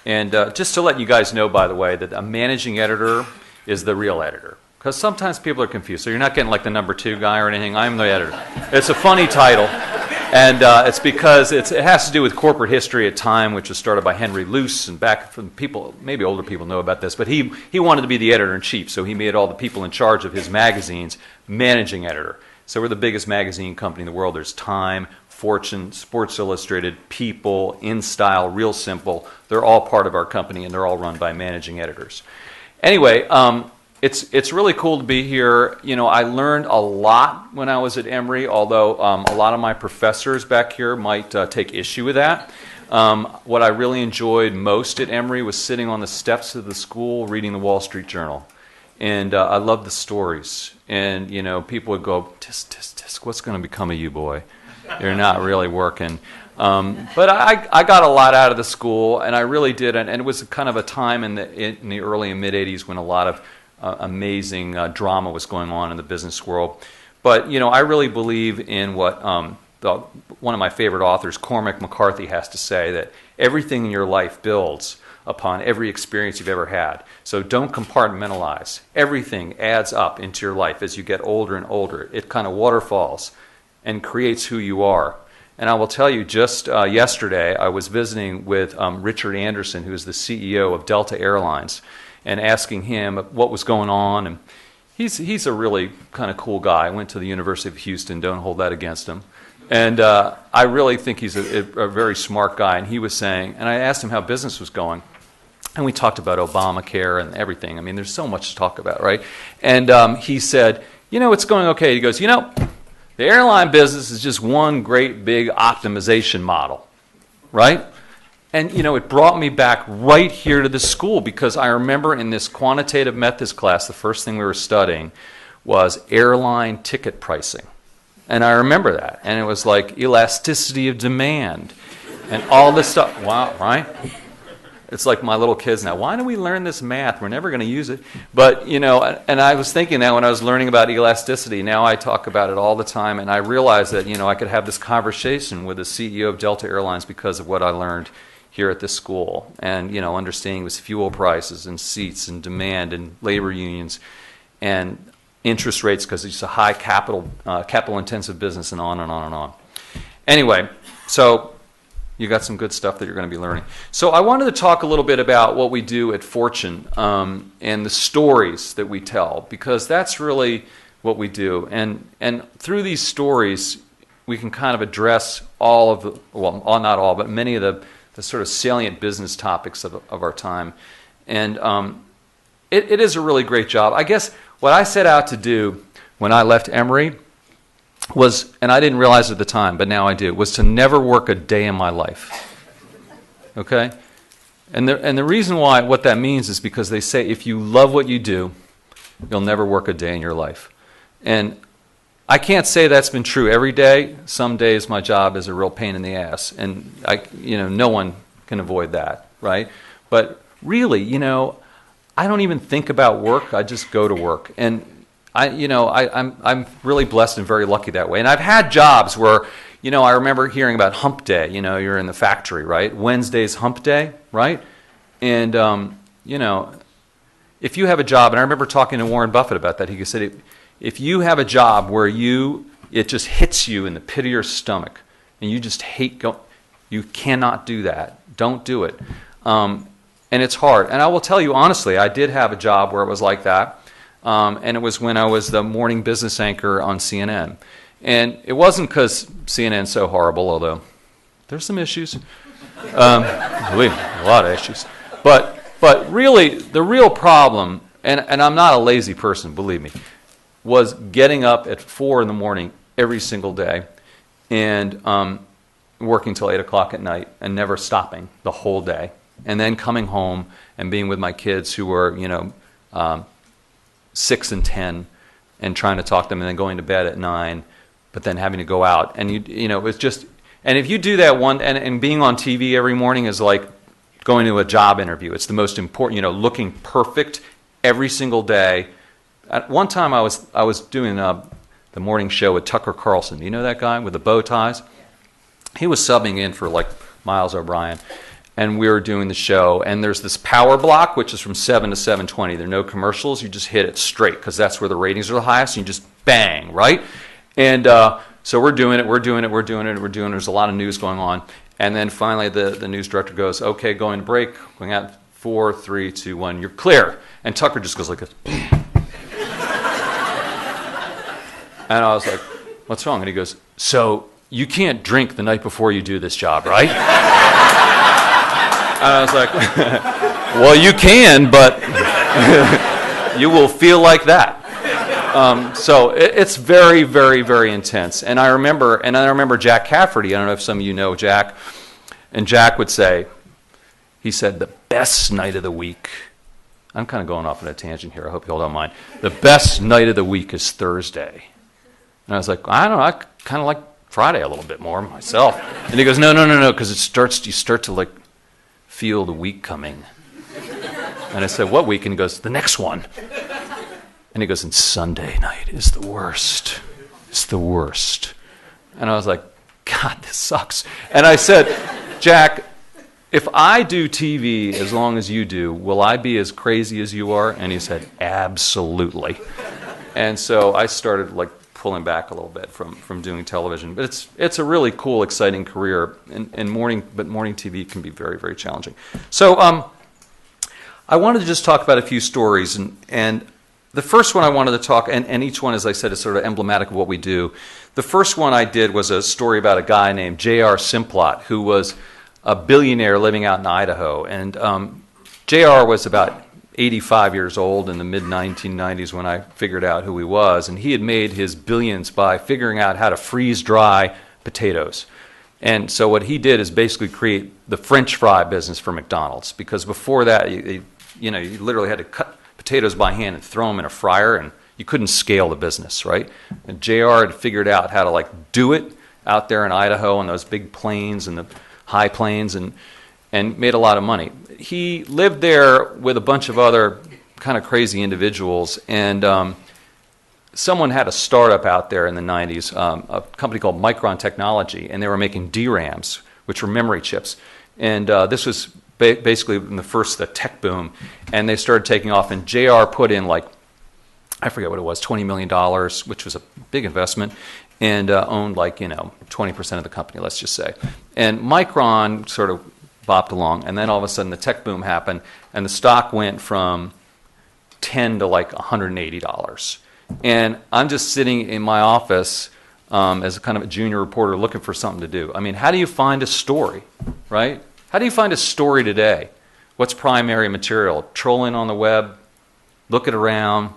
And just to let you guys know, by the way, that a managing editor is the real editor. Because sometimes people are confused. So you're not getting like the #2 guy or anything. I'm the editor. It's a funny title. And it's because it has to do with corporate history at Time, which was started by Henry Luce. And back from people, maybe older people know about this, but he wanted to be the editor-in-chief. So he made all the people in charge of his magazines managing editor. So we're the biggest magazine company in the world. There's Time, Fortune, Sports Illustrated, People, InStyle, Real Simple. They're all part of our company, and they're all run by managing editors. Anyway, it's really cool to be here. You know, I learned a lot when I was at Emory, although a lot of my professors back here might take issue with that. What I really enjoyed most at Emory was sitting on the steps of the school reading the Wall Street Journal. And I loved the stories. And, you know, people would go, tisk, what's going to become of you, boy? You're not really working. But I got a lot out of the school, and I really did. And it was kind of a time in the early and mid-'80s when a lot of amazing drama was going on in the business world. But, you know, I really believe in what one of my favorite authors, Cormac McCarthy, has to say, that everything in your life builds upon every experience you've ever had. So don't compartmentalize. Everything adds up into your life as you get older and older. It kind of waterfalls and creates who you are. And I will tell you, just yesterday, I was visiting with Richard Anderson, who is the CEO of Delta Airlines, and asking him what was going on. And he's a really kind of cool guy. I went to the University of Houston. Don't hold that against him. And I really think he's a very smart guy. And he was saying, and I asked him how business was going. And we talked about Obamacare and everything. I mean, there's so much to talk about, right? And he said, you know, it's going okay. He goes, you know, the airline business is just one great big optimization model, right? And, you know, it brought me back right here to the school, because I remember in this quantitative methods class, the first thing we were studying was airline ticket pricing. And I remember that. And it was like elasticity of demand and all this stuff. Wow, right? It's like my little kids now. Why do we learn this math? We're never going to use it. But, you know, and I was thinking that when I was learning about elasticity. Now I talk about it all the time. And I realized that, you know, I could have this conversation with the CEO of Delta Airlines because of what I learned here at this school. And, you know, understanding was fuel prices and seats and demand and labor unions and interest rates, because it's a high capital intensive business, and on and on and on. Anyway, so you got some good stuff that you're going to be learning. So I wanted to talk a little bit about what we do at Fortune and the stories that we tell, because that's really what we do. And through these stories, we can kind of address all of the, well, not all, but many of the sort of salient business topics of our time. And it is a really great job. I guess what I set out to do when I left Emory was, and I didn't realize at the time, but now I do, was to never work a day in my life. Okay? And the reason why, what that means is because they say if you love what you do, you'll never work a day in your life. And I can't say that's been true every day. Some days my job is a real pain in the ass, and no one can avoid that, right? But really, you know, I don't even think about work. I just go to work, and I'm really blessed and very lucky that way. And I've had jobs where, you know, I remember hearing about hump day. You know, you're in the factory, right? Wednesday's hump day, right? And you know, if you have a job, and I remember talking to Warren Buffett about that. He said, if you have a job where it just hits you in the pit of your stomach, and you just hate you cannot do that. Don't do it. And it's hard. And I will tell you honestly, I did have a job where it was like that. And it was when I was the morning business anchor on CNN. And it wasn't because CNN's so horrible, although there's some issues. Believe me, a lot of issues. But really, the real problem, and I'm not a lazy person, believe me, was getting up at 4 in the morning every single day and working till 8 o'clock at night and never stopping the whole day. And then coming home and being with my kids who were, 6 and 10, and trying to talk to them, and then going to bed at 9, but then having to go out. And it was just, and if you do that and being on TV every morning is like going to a job interview. It's the most important, looking perfect every single day. At one time I was doing the morning show with Tucker Carlson. Do you know that guy with the bow ties? He was subbing in for like Miles O'Brien. and we were doing the show. And there's this power block, which is from 7 to 7:20. There are no commercials. You just hit it straight because that's where the ratings are the highest. And you just bang, right? And so we're doing it. There's a lot of news going on. And then finally the news director goes, okay, going to break. Going out 4, 3, 2, 1. You're clear. And Tucker just goes like this. And I was like, what's wrong? And he goes, so you can't drink the night before you do this job, right? And I was like, well, you can, but you will feel like that. So it's very, very, very intense. And I remember Jack Cafferty. I don't know if some of you know Jack. And Jack would say, he said, the best night of the week. I'm kind of going off on a tangent here. I hope you all don't mind. The best night of the week is Thursday. And I was like, I don't know. I kind of like Friday a little bit more myself. And he goes, no, because you start to like feel the week coming. And I said, what week? And he goes, the next one. And he goes, and Sunday night is the worst. It's the worst. And I was like, God, this sucks. And I said, Jack, if I do TV as long as you do, will I be as crazy as you are? And he said, absolutely. And so I started like pulling back a little bit from doing television. But it's a really cool, exciting career. And morning TV can be very, very challenging. So I wanted to just talk about a few stories. And the first one I wanted to talk, and each one, as I said, is sort of emblematic of what we do. The first one I did was a story about a guy named J.R. Simplot, who was a billionaire living out in Idaho. And J.R. was about 85 years old in the mid-1990s when I figured out who he was. And he had made his billions by figuring out how to freeze-dry potatoes. And so what he did is basically create the French fry business for McDonald's. Because before that, you literally had to cut potatoes by hand and throw them in a fryer, and you couldn't scale the business, right? And JR had figured out how to like do it out there in Idaho on those big plains and the high plains, and made a lot of money. He lived there with a bunch of other kind of crazy individuals, and someone had a startup out there in the 90s, a company called Micron Technology, and they were making DRAMs, which were memory chips. And this was basically in the tech boom, and they started taking off, and JR put in like, I forget what it was, $20 million, which was a big investment, and owned like, 20% of the company, let's just say. And Micron sort of bopped along, and then all of a sudden the tech boom happened, and the stock went from $10 to like $180. And I'm just sitting in my office as a kind of a junior reporter looking for something to do. I mean, how do you find a story, right? How do you find a story today? What's primary material? Trolling on the web, looking around.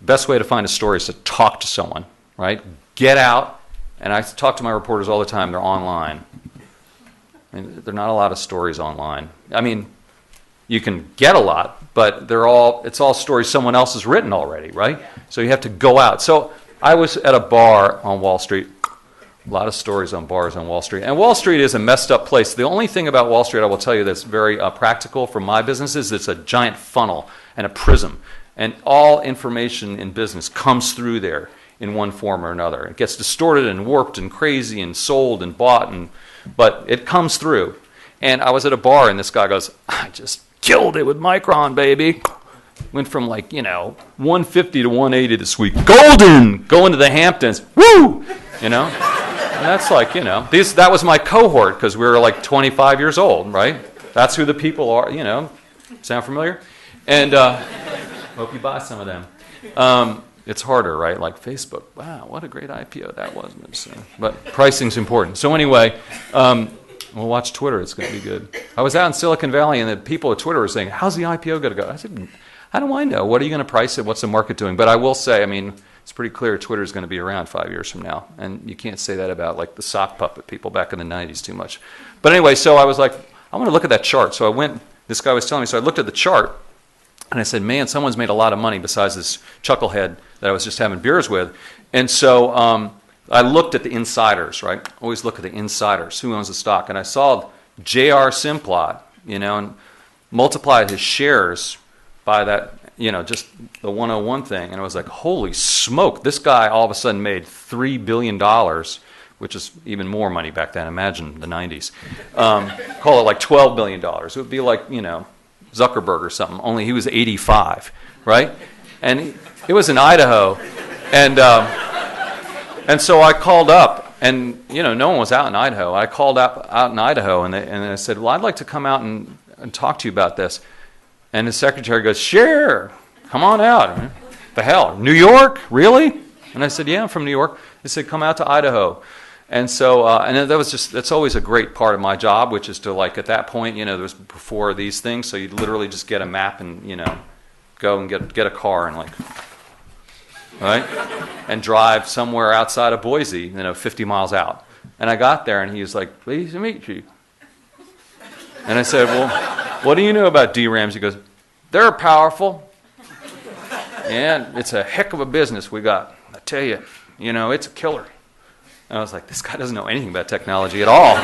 Best way to find a story is to talk to someone, right? Get out, and I talk to my reporters all the time. They're online. I mean, there are not a lot of stories online. I mean, you can get a lot, but it's all stories someone else has written already, right? So you have to go out. So I was at a bar on Wall Street. A lot of stories on bars on Wall Street. And Wall Street is a messed up place. The only thing about Wall Street I will tell you that's very practical for my business is it's a giant funnel and a prism. And all information in business comes through there in one form or another. It gets distorted and warped and crazy and sold and bought, but it comes through. And I was at a bar, and this guy goes, I just killed it with Micron, baby. Went from like, 150 to 180 this week. Golden! Going to the Hamptons. Woo! And that's like, that was my cohort because we were like 25 years old, right? That's who the people are, Sound familiar? And hope you buy some of them. It's harder, right? Like Facebook. Wow, what a great IPO that was. But pricing's important. So anyway, we'll watch Twitter. It's going to be good. I was out in Silicon Valley, and the people at Twitter were saying, how's the IPO going to go? I said, how do I know? What are you going to price it? What's the market doing? But I will say, it's pretty clear Twitter is going to be around 5 years from now. And you can't say that about like the sock puppet people back in the 90s too much. But anyway, so I was like, I want to look at that chart. So I went, this guy was telling me, so I looked at the chart, and I said, man, someone's made a lot of money besides this chucklehead that I was just having beers with. And so I looked at the insiders, right? Always look at the insiders. Who owns the stock? And I saw J.R. Simplot, and multiplied his shares by that, just the 101 thing. And I was like, holy smoke, this guy all of a sudden made $3 billion which is even more money back then. Imagine the 90s. Call it like $12 billion. It would be like, Zuckerberg or something, only he was 85, right? And it was in Idaho. And so I called up, and, no one was out in Idaho. I called up out in Idaho, and I said, well, I'd like to come out and talk to you about this. And the secretary goes, sure, come on out. The hell, New York? Really? And I said, yeah, I'm from New York. They said, come out to Idaho. And so, that's always a great part of my job, which is to, like, at that point, there was before these things, so you'd literally just get a map and, go and get a car and, like, right? And drive somewhere outside of Boise, 50 miles out. And I got there, and he was like, pleased to meet you. And I said, well, what do you know about DRAMs? He goes, they're powerful. And it's a heck of a business we got. I tell you, it's a killer. And I was like, this guy doesn't know anything about technology at all.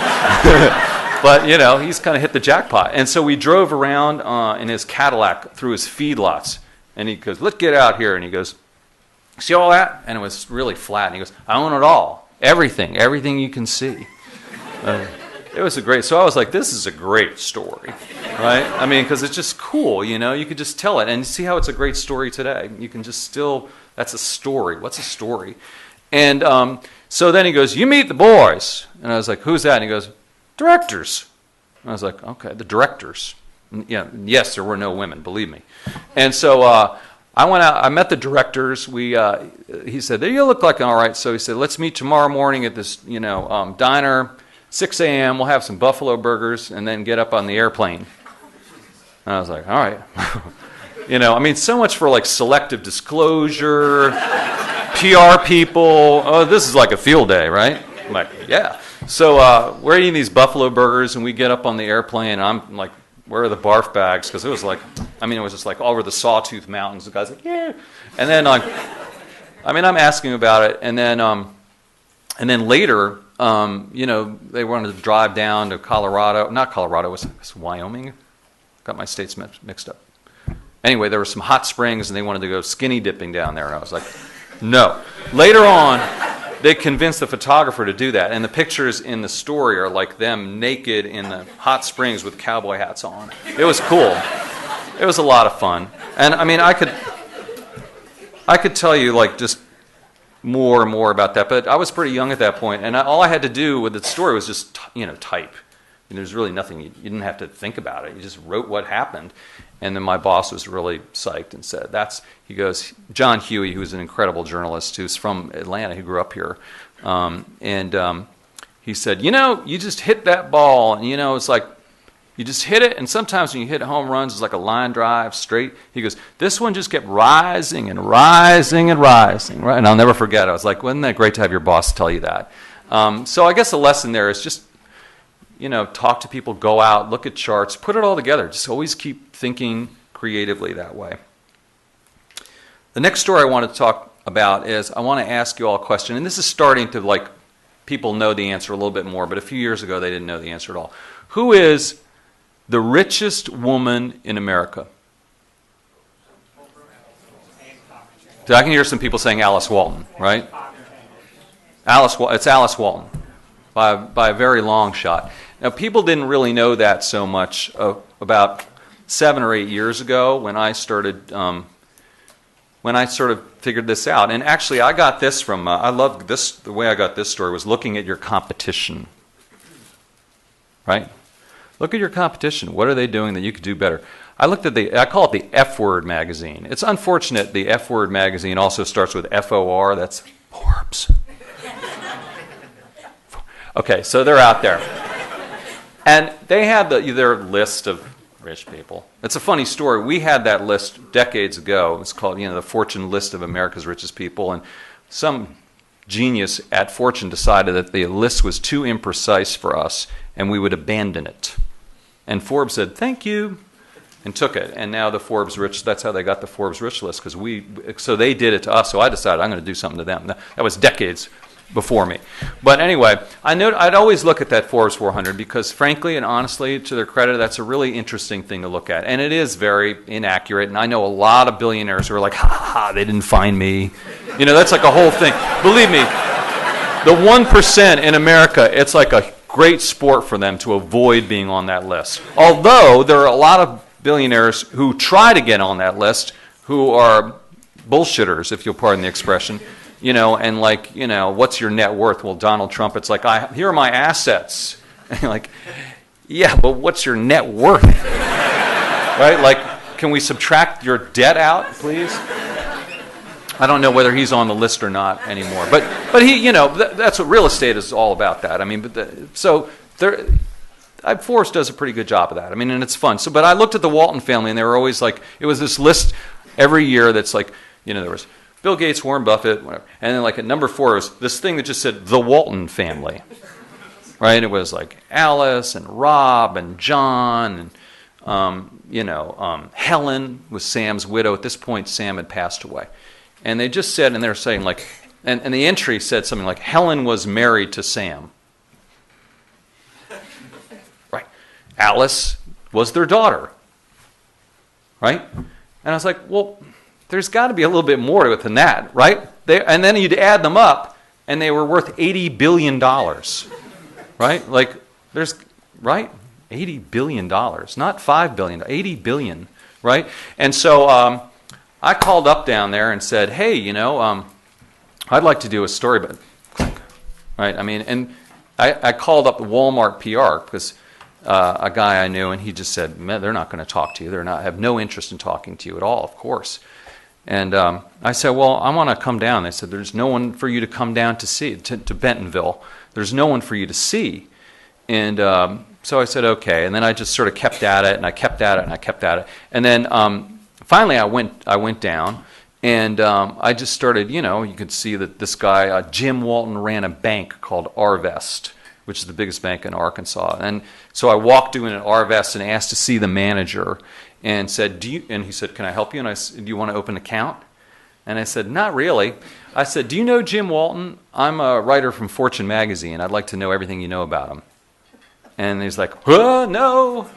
But, he's kind of hit the jackpot. And so we drove around in his Cadillac through his feedlots. And he goes, let's get out here. And he goes, see all that? And it was really flat. And he goes, I own it all. Everything you can see. It was so I was like, this is a great story, right? I mean, because it's just cool, you could just tell it. And see how it's a great story today. You can just that's a story. What's a story? And so then he goes, you meet the boys. And I was like, who's that? And he goes, directors. And I was like, okay, the directors. Yeah, yes, there were no women, believe me. And so I went out, I met the directors. He said, you look like all right. So he said, let's meet tomorrow morning at this, diner, 6 a.m. We'll have some buffalo burgers and then get up on the airplane. And I was like, all right. So much for like selective disclosure, PR people. Oh, this is like a field day, right? I'm like, yeah. So we're eating these buffalo burgers, and we get up on the airplane, and I'm like, where are the barf bags? Because it was like, it was just like all over the Sawtooth Mountains. The guy's like, yeah. And then, I'm asking about it, and then later, they wanted to drive down to Colorado. Not Colorado, it was Wyoming. Got my states mixed up. Anyway, there were some hot springs, and they wanted to go skinny dipping down there. And I was like, no. Later on, they convinced the photographer to do that. And the pictures in the story are like them naked in the hot springs with cowboy hats on. It was cool. It was a lot of fun. And, I could tell you, like, just more and more about that, but I was pretty young at that point, and all I had to do with the story was just type. There's really nothing, you didn't have to think about it. You just wrote what happened. And then my boss was really psyched and said, he goes, John Huey, who's an incredible journalist who's from Atlanta, who grew up here, he said, you just hit that ball, and it's like, you just hit it, and sometimes when you hit home runs, it's like a line drive straight. He goes, this one just kept rising and rising and rising, right? And I'll never forget. I was like, wasn't that great to have your boss tell you that? So I guess the lesson there is just, talk to people, go out, look at charts, put it all together. Just always keep thinking creatively that way. The next story I want to talk about is I want to ask you all a question, and this is starting to, people know the answer a little bit more, but a few years ago they didn't know the answer at all. Who is the richest woman in America? So I can hear some people saying Alice Walton, right? It's Alice Walton by a very long shot. Now, people didn't really know that so much about 7 or 8 years ago when I started, when I sort of figured this out. And actually, I got this from, I love this, the way I got this story was looking at your competition, right? Look at your competition. What are they doing that you could do better? I looked at I call it the F-word magazine. It's unfortunate the F-word magazine also starts with F-O-R. That's Forbes. Okay, so they're out there. And they had their list of rich people. It's a funny story. We had that list decades ago. It's called, the Fortune list of America's richest people. And some genius at Fortune decided that the list was too imprecise for us and we would abandon it. And Forbes said, thank you, and took it. And now the Forbes Rich, that's how they got the Forbes Rich list, so they did it to us. So I decided I'm going to do something to them. That was decades before me. But anyway, I'd always look at that Forbes 400 because frankly and honestly, to their credit, that's a really interesting thing to look at. And it is very inaccurate. And I know a lot of billionaires who are like, ha ha ha, they didn't find me. That's like a whole thing. Believe me, the 1% in America, it's like a great sport for them to avoid being on that list. Although there are a lot of billionaires who try to get on that list who are bullshitters, if you'll pardon the expression, and like, what's your net worth? Well, Donald Trump, it's like, here are my assets. And you're like, yeah, but what's your net worth? Right? Like, can we subtract your debt out, please? I don't know whether he's on the list or not anymore. But he, that's what real estate is all about, that. I mean, Forrest does a pretty good job of that. I mean, and it's fun. But I looked at the Walton family, and they were always like, it was this list every year that's like, there was Bill Gates, Warren Buffett, whatever. And then like at number 4 was this thing that just said the Walton family. Right? It was like Alice and Rob and John and, Helen was Sam's widow. At this point, Sam had passed away. And they just said, and they're saying like, and the entry said something like, Helen was married to Sam. Right. Alice was their daughter. Right? And I was like, well, there's got to be a little bit more to it than that, right? And then you'd add them up, and they were worth $80 billion. Right? Like, right? $80 billion. Not $5 billion, $80 billion. Right? And so I called up down there and said, hey, I'd like to do a story, but right? I mean, and I called up the Walmart PR because a guy I knew, and he just said, man, they're not going to talk to you. They're not have no interest in talking to you at all, of course. And I said, well, I want to come down. They said, there's no one for you to come down to see, to Bentonville. There's no one for you to see. And so I said, okay. And then I just sort of kept at it, and I kept at it, and I kept at it. And then finally I went down, and I just started, you could see that this guy, Jim Walton, ran a bank called Arvest, which is the biggest bank in Arkansas. And so I walked in at Arvest and asked to see the manager and said, and he said, can I help you? And I said, do you want to open an account? And I said, not really. I said, do you know Jim Walton? I'm a writer from Fortune magazine. I'd like to know everything you know about him. And he's like, no, no,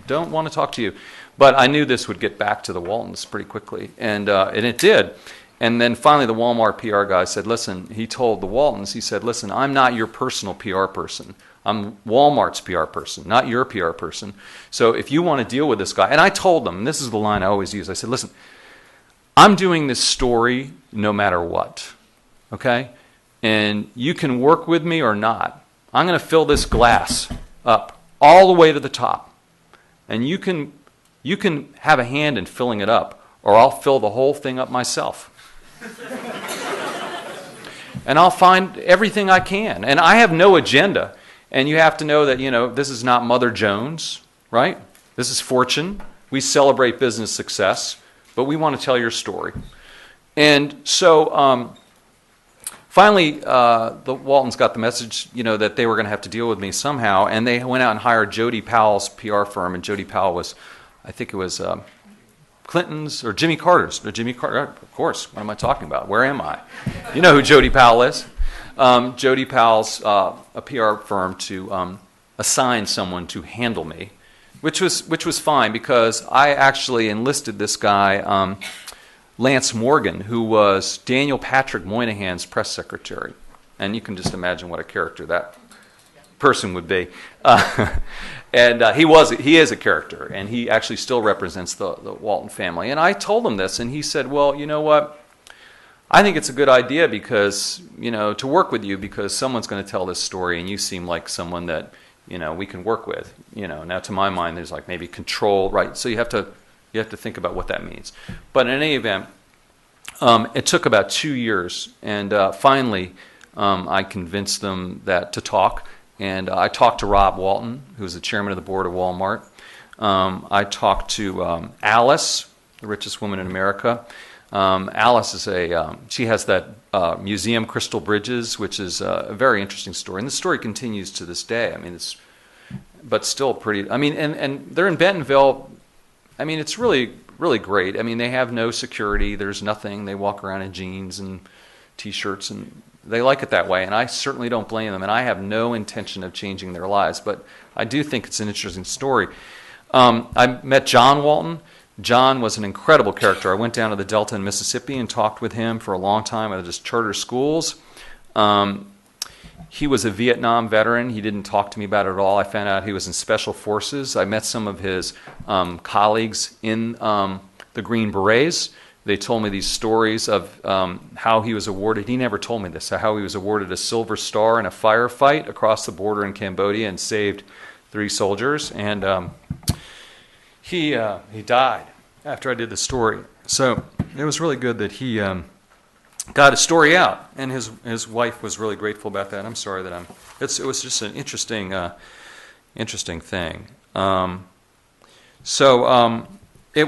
don't want to talk to you. But I knew this would get back to the Waltons pretty quickly, and it did. And then finally the Walmart PR guy said, listen, he told the Waltons, he said, listen, I'm not your personal PR person. I'm Walmart's PR person, not your PR person. So if you want to deal with this guy, and I told them, and this is the line I always use, I said, listen, I'm doing this story no matter what, okay? And you can work with me or not. I'm going to fill this glass up all the way to the top. And you can have a hand in filling it up, or I'll fill the whole thing up myself. And I'll find everything I can. And I have no agenda. And you have to know that, this is not Mother Jones, right? This is Fortune. We celebrate business success, but we want to tell your story. And so finally, the Waltons got the message, that they were going to have to deal with me somehow, and they went out and hired Jody Powell's PR firm, and Jody Powell was, I think it was Clinton's or Jimmy Carter's. Or Jimmy Carter, of course. What am I talking about? Where am I? You know who Jody Powell is. Jody Powell's a PR firm to assign someone to handle me, which was fine because I actually enlisted this guy, Lance Morgan, who was Daniel Patrick Moynihan's press secretary, and you can just imagine what a character that person would be. And he is a character, and he actually still represents the Walton family. And I told him this, and he said, well, you know what? I think it's a good idea because, to work with you because someone's going to tell this story, and you seem like someone that, we can work with. Now to my mind, there's like maybe control, right? So you have to think about what that means. But in any event, it took about 2 years, and finally I convinced them to talk. And I talked to Rob Walton, who's the chairman of the board of Walmart. I talked to Alice, the richest woman in America. Alice is she has that museum, Crystal Bridges, which is a very interesting story. And the story continues to this day. I mean, but still pretty, and they're in Bentonville. I mean, it's really, really great. I mean, they have no security. There's nothing. They walk around in jeans and T-shirts, and they like it that way. And I certainly don't blame them. And I have no intention of changing their lives. But I do think it's an interesting story. I met John Walton. John was an incredible character. I went down to the Delta in Mississippi and talked with him for a long time at his charter schools. He was a Vietnam veteran. He didn't talk to me about it at all. I found out he was in Special Forces. I met some of his colleagues in the Green Berets. They told me these stories of how he was awarded. He never told me this, how he was awarded a Silver Star in a firefight across the border in Cambodia and saved 3 soldiers. And he died after I did the story. So it was really good that he got his story out, and his wife was really grateful about that. I'm sorry that it was just an interesting thing. It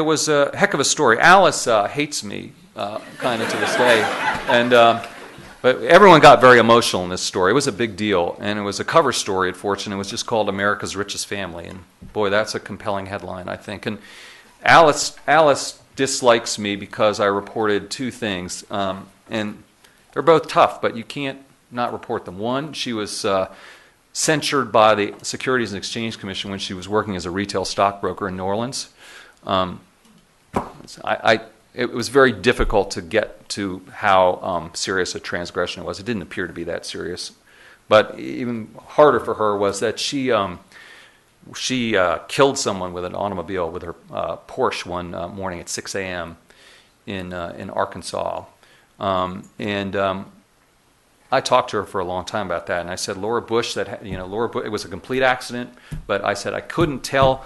was a heck of a story. Alice hates me kind of to this day, and but everyone got very emotional in this story. It was a big deal, and it was a cover story at Fortune. It was just called America's Richest Family, and boy, that's a compelling headline, I think. And Alice dislikes me because I reported 2 things, and they're both tough, but you can't not report them. One, she was censured by the Securities and Exchange Commission when she was working as a retail stockbroker in New Orleans. It was very difficult to get to how serious a transgression it was. It didn't appear to be that serious. But even harder for her was that she killed someone with an automobile with her Porsche one morning at 6 a.m. in Arkansas. I talked to her for a long time about that, and I said, Laura Bush, it was a complete accident, but I said I couldn't tell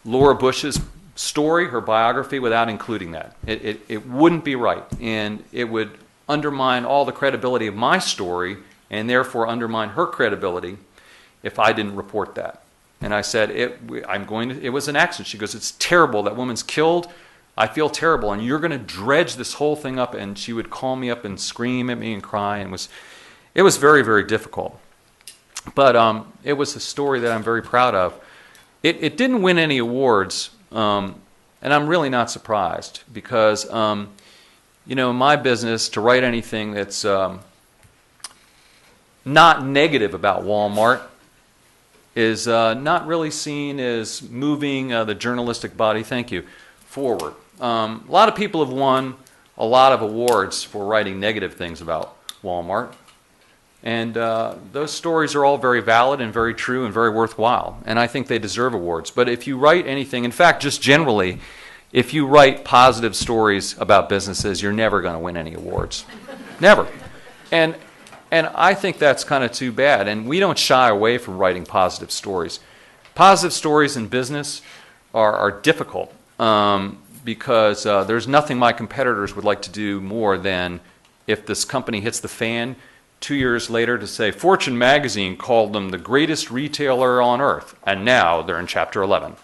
Laura Bush's story, her biography, without including that. It wouldn't be right, and it would undermine all the credibility of my story, and therefore undermine her credibility if I didn't report that. And I said, it was an accident. She goes, it's terrible. That woman's killed. I feel terrible, and you're going to dredge this whole thing up. And she would call me up and scream at me and cry, and it was very, very difficult. But it was a story that I'm very proud of. It didn't win any awards, and I'm really not surprised because, in my business, to write anything that's not negative about Walmart is not really seen as moving the journalistic body, thank you, forward. A lot of people have won a lot of awards for writing negative things about Walmart. And those stories are all very valid and very true and very worthwhile. And I think they deserve awards. But if you write anything, in fact, just generally, if you write positive stories about businesses, you're never going to win any awards. Never. And I think that's kind of too bad. And we don't shy away from writing positive stories. Positive stories in business are difficult because there's nothing my competitors would like to do more than, if this company hits the fan, 2 years later to say, Fortune magazine called them the greatest retailer on earth, and now they're in chapter 11.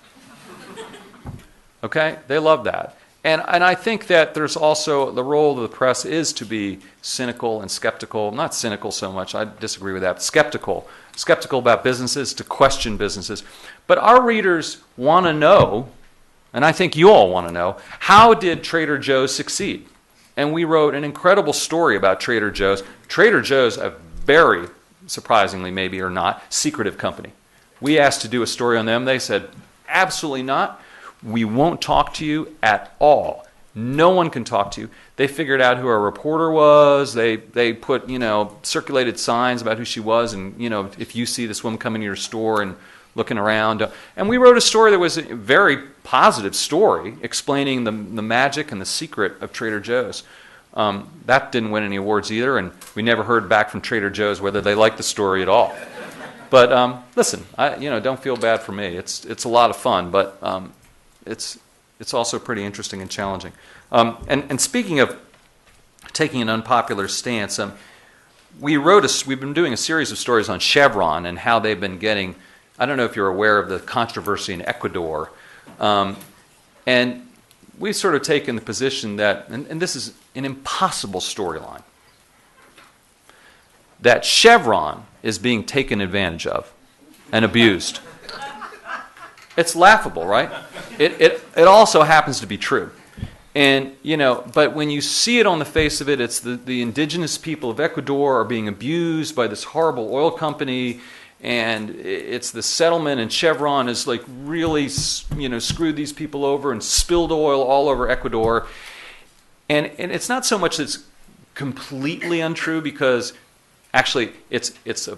Okay? They love that. And I think that there's also, the role of the press is to be cynical and skeptical. Not cynical so much, I disagree with that, but skeptical. Skeptical about businesses, to question businesses. But our readers want to know, and I think you all want to know, how did Trader Joe's succeed? And we wrote an incredible story about Trader Joe's. Trader Joe's, a very, surprisingly maybe or not, secretive company. We asked to do a story on them. They said, absolutely not. We won't talk to you at all. No one can talk to you. They figured out who our reporter was. They put, circulated signs about who she was. And, if you see this woman coming to your store and looking around. And we wrote a story that was a very positive story explaining the magic and the secret of Trader Joe's. That didn't win any awards either, and we never heard back from Trader Joe's whether they liked the story at all. But listen, don't feel bad for me. It's a lot of fun, but it's also pretty interesting and challenging. And speaking of taking an unpopular stance, we've been doing a series of stories on Chevron and how they've been getting. I don't know if you're aware of the controversy in Ecuador. And we've sort of taken the position that, and this is an impossible storyline, that Chevron is being taken advantage of and abused. It's laughable, right? It also happens to be true. And, but when you see it on the face of it, it's the indigenous people of Ecuador are being abused by this horrible oil company. And it's the settlement, and Chevron has really, screwed these people over and spilled oil all over Ecuador. And it's not so much that it's completely untrue because actually it's a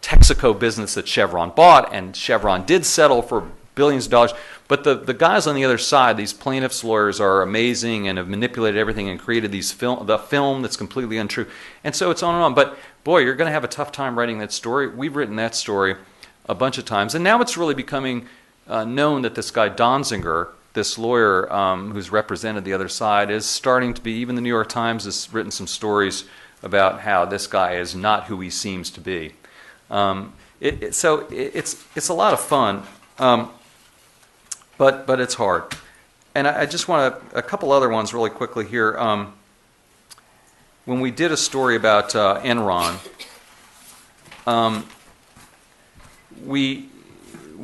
Texaco business that Chevron bought, and Chevron did settle for billions of dollars. But the guys on the other side, these plaintiffs' lawyers, are amazing and have manipulated everything and created the film that's completely untrue. And so it's on and on. But boy, you're going to have a tough time writing that story. We've written that story a bunch of times, and now it's really becoming known that this guy Donziger, this lawyer who's represented the other side, is starting to be. Even the New York Times has written some stories about how this guy is not who he seems to be. So it's a lot of fun. But it's hard. And I just want a couple other ones really quickly here. When we did a story about Enron, we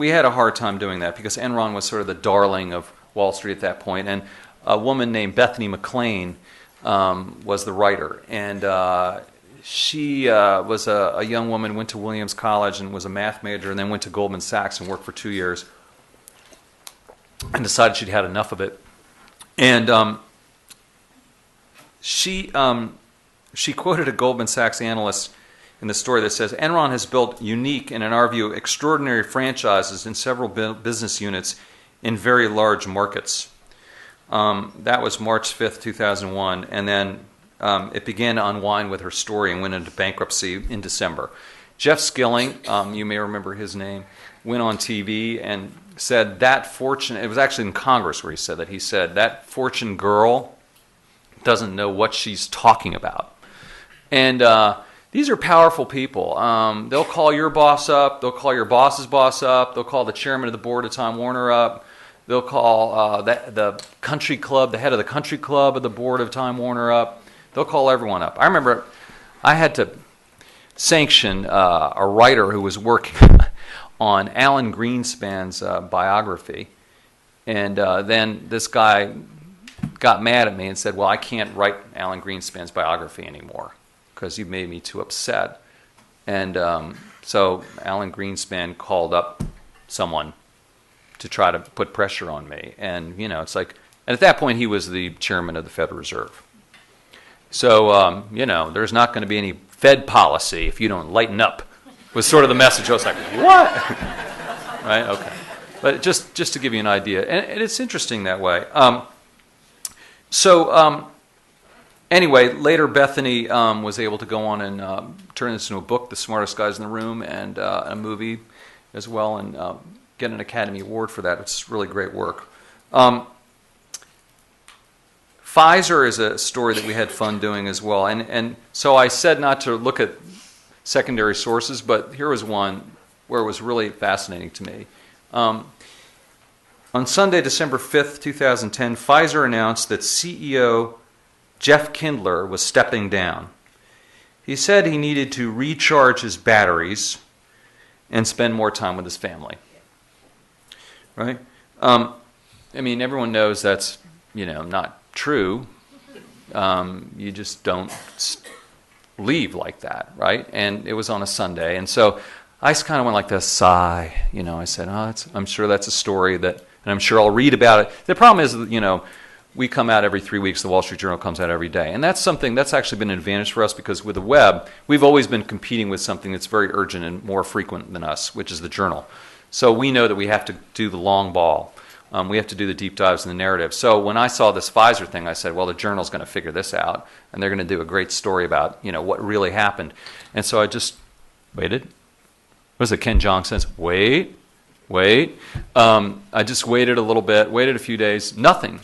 had a hard time doing that because Enron was sort of the darling of Wall Street at that point. And a woman named Bethany McLean was the writer. And she was a young woman, went to Williams College and was a math major, and then went to Goldman Sachs and worked for 2 years. And decided she'd had enough of it. And she quoted a Goldman Sachs analyst in the story that says, Enron has built unique and, in our view, extraordinary franchises in several business units in very large markets. That was March 5th, 2001. And then it began to unwind with her story and went into bankruptcy in December. Jeff Skilling, you may remember his name, went on TV and said that Fortune, it was actually in Congress where he said that Fortune girl doesn't know what she's talking about. And these are powerful people. They'll call your boss up, they'll call your boss's boss up, they'll call the chairman of the board of Time Warner up, they'll call the country club, the head of the country club of the board of Time Warner up. They'll call everyone up. I remember I had to sanction a writer who was working on Alan Greenspan's biography. And then this guy got mad at me and said, well, I can't write Alan Greenspan's biography anymore because you've made me too upset. And so Alan Greenspan called up someone to try to put pressure on me. And, you know, it's like, and at that point he was the chairman of the Federal Reserve. So, you know, there's not going to be any Fed policy if you don't lighten up, was sort of the message. I was like, what? Right? Okay. But just to give you an idea. And it's interesting that way. Anyway, later Bethany was able to go on and turn this into a book, The Smartest Guys in the Room, and a movie as well, and get an Academy Award for that. It's really great work. Pfizer is a story that we had fun doing as well. And so I said not to look at secondary sources, but here was one where it was really fascinating to me. On Sunday, December 5th, 2010, Pfizer announced that CEO Jeff Kindler was stepping down. He said he needed to recharge his batteries and spend more time with his family. Right? I mean, everyone knows that's, not true. You just don't leave like that, right? And it was on a Sunday. And so I kind of went like this, sigh. I said, I'm sure that's a story and I'm sure I'll read about it. The problem is, we come out every 3 weeks. The Wall Street Journal comes out every day. And that's something that's actually been an advantage for us because with the web, we've always been competing with something that's very urgent and more frequent than us, which is the journal. So we know that we have to do the long ball. We have to do the deep dives in the narrative. So when I saw this Pfizer thing, I said, well, the journal's going to figure this out, and they're going to do a great story about, what really happened. And so I just waited. What was it Ken Jeong says? Wait. I just waited a little bit, waited a few days. Nothing.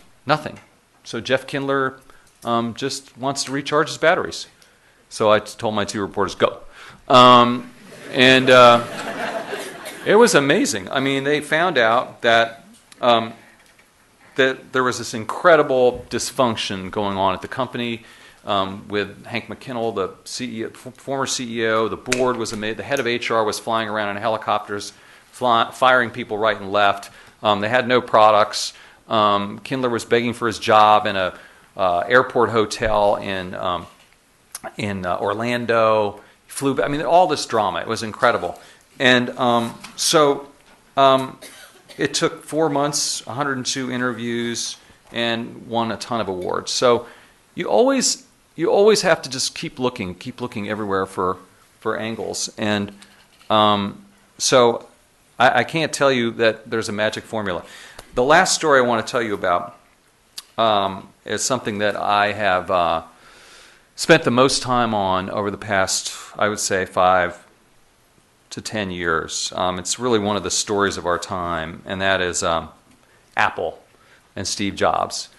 So Jeff Kindler just wants to recharge his batteries. So I told my two reporters, go. And it was amazing. I mean, they found out that that there was this incredible dysfunction going on at the company with Hank McKinnell, the CEO, former CEO. The board was amazing. The head of HR was flying around in helicopters, firing people right and left. They had no products. Kindler was begging for his job in a airport hotel in Orlando. He flew. I mean, all this drama. It was incredible. And it took 4 months, 102 interviews, and won a ton of awards. So you always you always have to just keep looking everywhere for angles. And so I can't tell you that there's a magic formula. The last story I want to tell you about is something that I have spent the most time on over the past, I would say, 5 to 10 years. It's really one of the stories of our time, and that is Apple and Steve Jobs.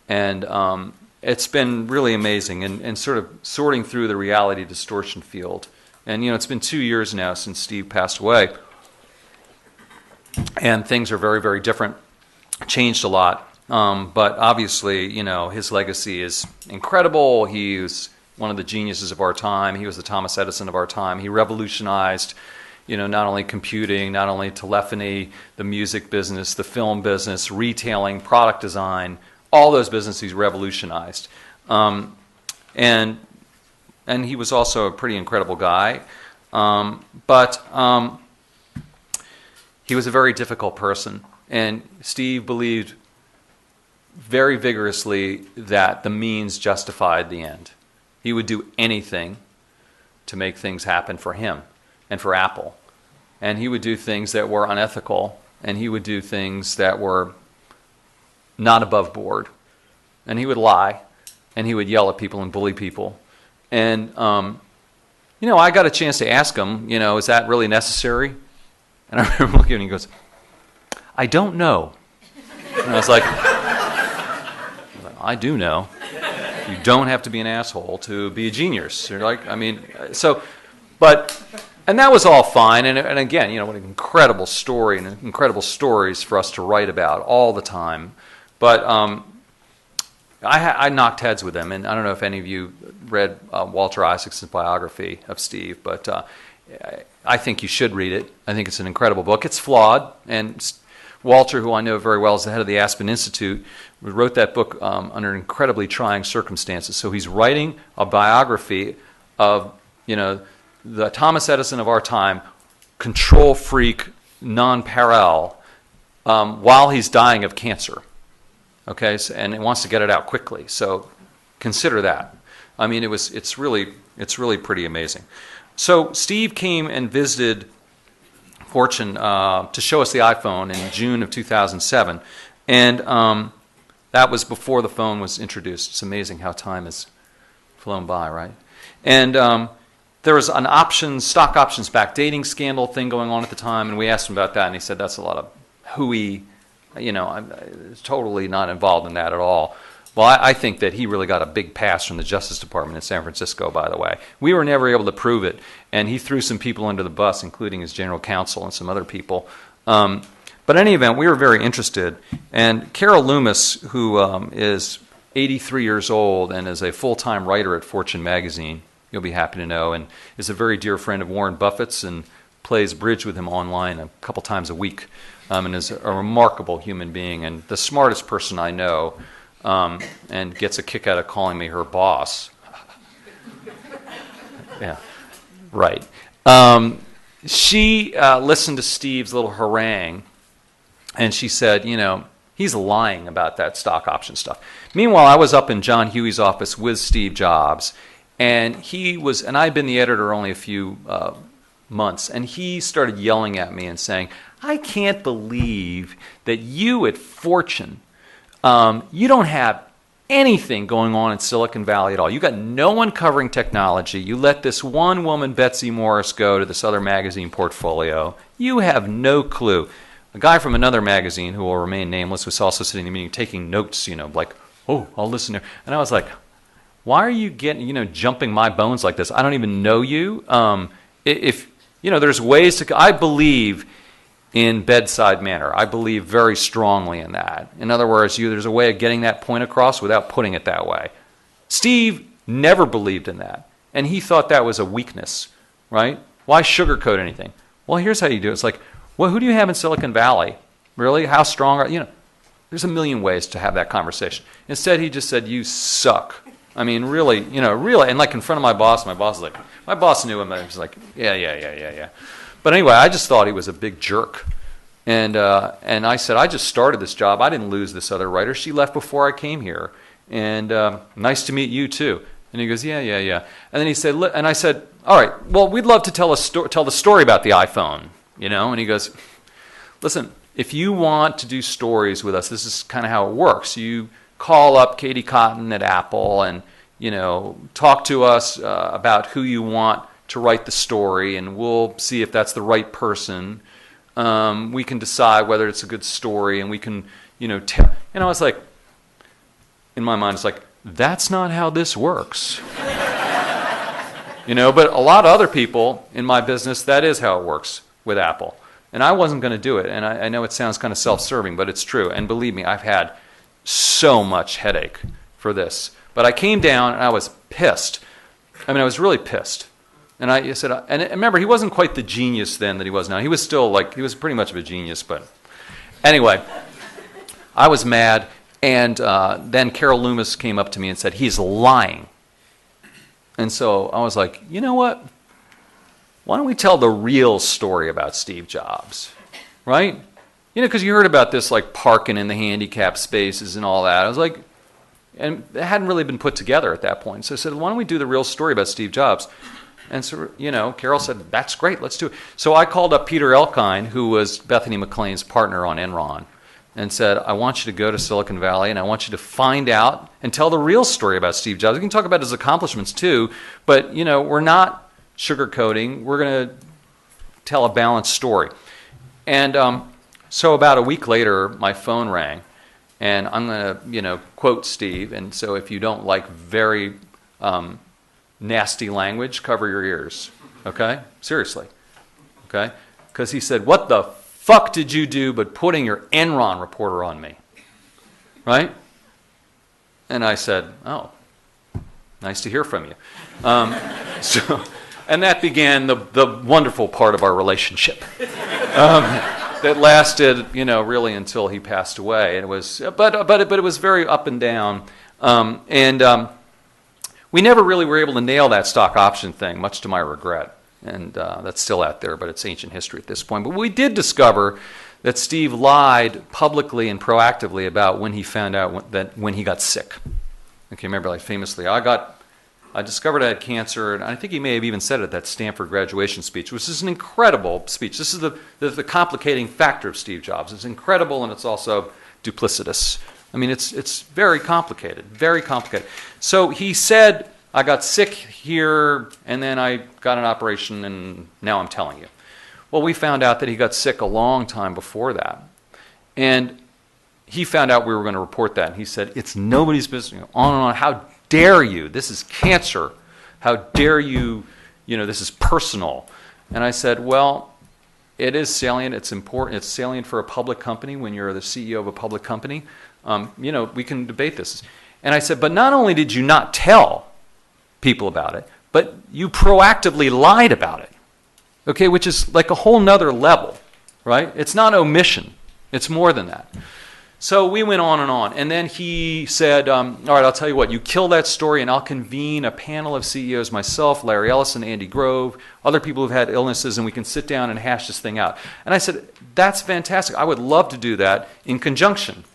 And it's been really amazing and sort of sorting through the reality distortion field. And, it's been 2 years now since Steve passed away. And things are very, very different, changed a lot. But obviously, his legacy is incredible. He was one of the geniuses of our time. He was the Thomas Edison of our time. He revolutionized, not only computing, not only telephony, the music business, the film business, retailing, product design, all those businesses he's revolutionized. And he was also a pretty incredible guy. But he was a very difficult person. And Steve believed very vigorously that the means justified the end. He would do anything to make things happen for him and for Apple. And he would do things that were unethical, and he would do things that were not above board. And he would lie, and he would yell at people and bully people. And, I got a chance to ask him, is that really necessary? And I remember looking at him and he goes, I don't know. And I was like, I do know. You don't have to be an asshole to be a genius. You're like, and that was all fine. And again, what an incredible story and incredible stories for us to write about all the time. But I knocked heads with him, and I don't know if any of you read Walter Isaacson's biography of Steve, but I think you should read it. I think it's an incredible book. It's flawed, and Walter, who I know very well, is the head of the Aspen Institute, wrote that book under incredibly trying circumstances. So he's writing a biography of, the Thomas Edison of our time, control freak, non-paral, while he's dying of cancer. Okay, and he wants to get it out quickly. So consider that. It's really pretty amazing. So Steve came and visited Fortune to show us the iPhone in June of 2007, and that was before the phone was introduced. It's amazing how time has flown by, right? And there was an stock options backdating scandal thing going on at the time, and we asked him about that, and he said that's a lot of hooey. I'm totally not involved in that at all. Well, I think that he really got a big pass from the Justice Department in San Francisco, by the way. We were never able to prove it, and he threw some people under the bus, including his general counsel and some other people. But in any event, we were very interested. And Carol Loomis, who is 83 years old and is a full-time writer at Fortune magazine, you'll be happy to know, and is a very dear friend of Warren Buffett's and plays bridge with him online a couple times a week, and is a remarkable human being and the smartest person I know. And gets a kick out of calling me her boss. Yeah, right. She listened to Steve's little harangue, and she said, he's lying about that stock option stuff. Meanwhile, I was up in John Huey's office with Steve Jobs, and I'd been the editor only a few months, and he started yelling at me and saying, I can't believe that you at Fortune, you don't have anything going on in Silicon Valley at all. You got no one covering technology. You let this one woman, Betsy Morris, go to this other magazine portfolio. You have no clue. A guy from another magazine, who will remain nameless, was also sitting in the meeting taking notes, like, oh, I'll listen there. And I was like, why are you jumping my bones like this? I don't even know you. There's ways to, I believe in bedside manner. I believe very strongly in that. In other words, there's a way of getting that point across without putting it that way. Steve never believed in that, and he thought that was a weakness, right? Why sugarcoat anything? Well, here's how you do it. It's like, well, who do you have in Silicon Valley? Really? How strong are. There's a million ways to have that conversation. Instead, he just said, you suck. Really, and like in front of my boss was like, my boss knew him, and he was like, yeah. But anyway, I just thought he was a big jerk. And I said, I just started this job. I didn't lose this other writer. She left before I came here. And nice to meet you, too. And he goes, yeah, yeah, yeah. And then he said, and I said, all right, well, we'd love to tell the story about the iPhone, you know? And he goes, listen, if you want to do stories with us, this is kind of how it works. You call up Katie Cotton at Apple and, you know, talk to us about who you want to write the story, and we'll see if that's the right person. We can decide whether it's a good story, and we can, you know, tell. And I was like, in my mind, it's like, that's not how this works. You know, but a lot of other people in my business, that is how it works with Apple. And I wasn't going to do it. And I know it sounds kind of self-serving, but it's true. And believe me, I've had so much headache for this. But I came down and I was pissed. I mean, I was really pissed. And I said, and remember, he wasn't quite the genius then that he was now. He was still like, he was pretty much of a genius. But anyway, I was mad. And then Carol Loomis came up to me and said, he's lying. And so I was like, you know what? Why don't we tell the real story about Steve Jobs, right? You know, because you heard about this, like, parking in the handicapped spaces and all that. I was like, and it hadn't really been put together at that point. So I said, why don't we do the real story about Steve Jobs? And so, you know, Carol said, that's great, let's do it. So I called up Peter Elkine, who was Bethany McLean's partner on Enron, and said, I want you to go to Silicon Valley, and I want you to find out and tell the real story about Steve Jobs. We can talk about his accomplishments too, but, you know, we're not sugarcoating. We're going to tell a balanced story. And so about a week later, my phone rang, and I'm going to, you know, quote Steve. And so if you don't like very nasty language, cover your ears, okay? Seriously, okay? Because he said, what the fuck did you do but putting your Enron reporter on me, right? And I said, oh, nice to hear from you. And that began the wonderful part of our relationship that lasted, you know, really until he passed away. And it was, but it was very up and down. We never really were able to nail that stock option thing, much to my regret. And that's still out there, but it's ancient history at this point. But we did discover that Steve lied publicly and proactively about when he found out when he got sick. Okay, remember, like, famously, I discovered I had cancer, and I think he may have even said it at that Stanford graduation speech, which is an incredible speech. This is the complicating factor of Steve Jobs. It's incredible, and it's also duplicitous. I mean, it's very complicated, very complicated. So he said, I got sick here, and then I got an operation, and now I'm telling you. Well, we found out that he got sick a long time before that. And he found out we were going to report that, and he said, it's nobody's business. You know, on and on. How dare you? This is cancer. How dare you? You know, this is personal. And I said, well, it is salient. It's important. It's salient for a public company when you're the CEO of a public company. You know, we can debate this. And I said, but not only did you not tell people about it, but you proactively lied about it, okay, which is like a whole nother level, right? It's not omission. It's more than that. So we went on, and then he said, all right, I'll tell you what, you kill that story, and I'll convene a panel of CEOs, myself, Larry Ellison, Andy Grove, other people who've had illnesses, and we can sit down and hash this thing out. And I said, that's fantastic. I would love to do that in conjunction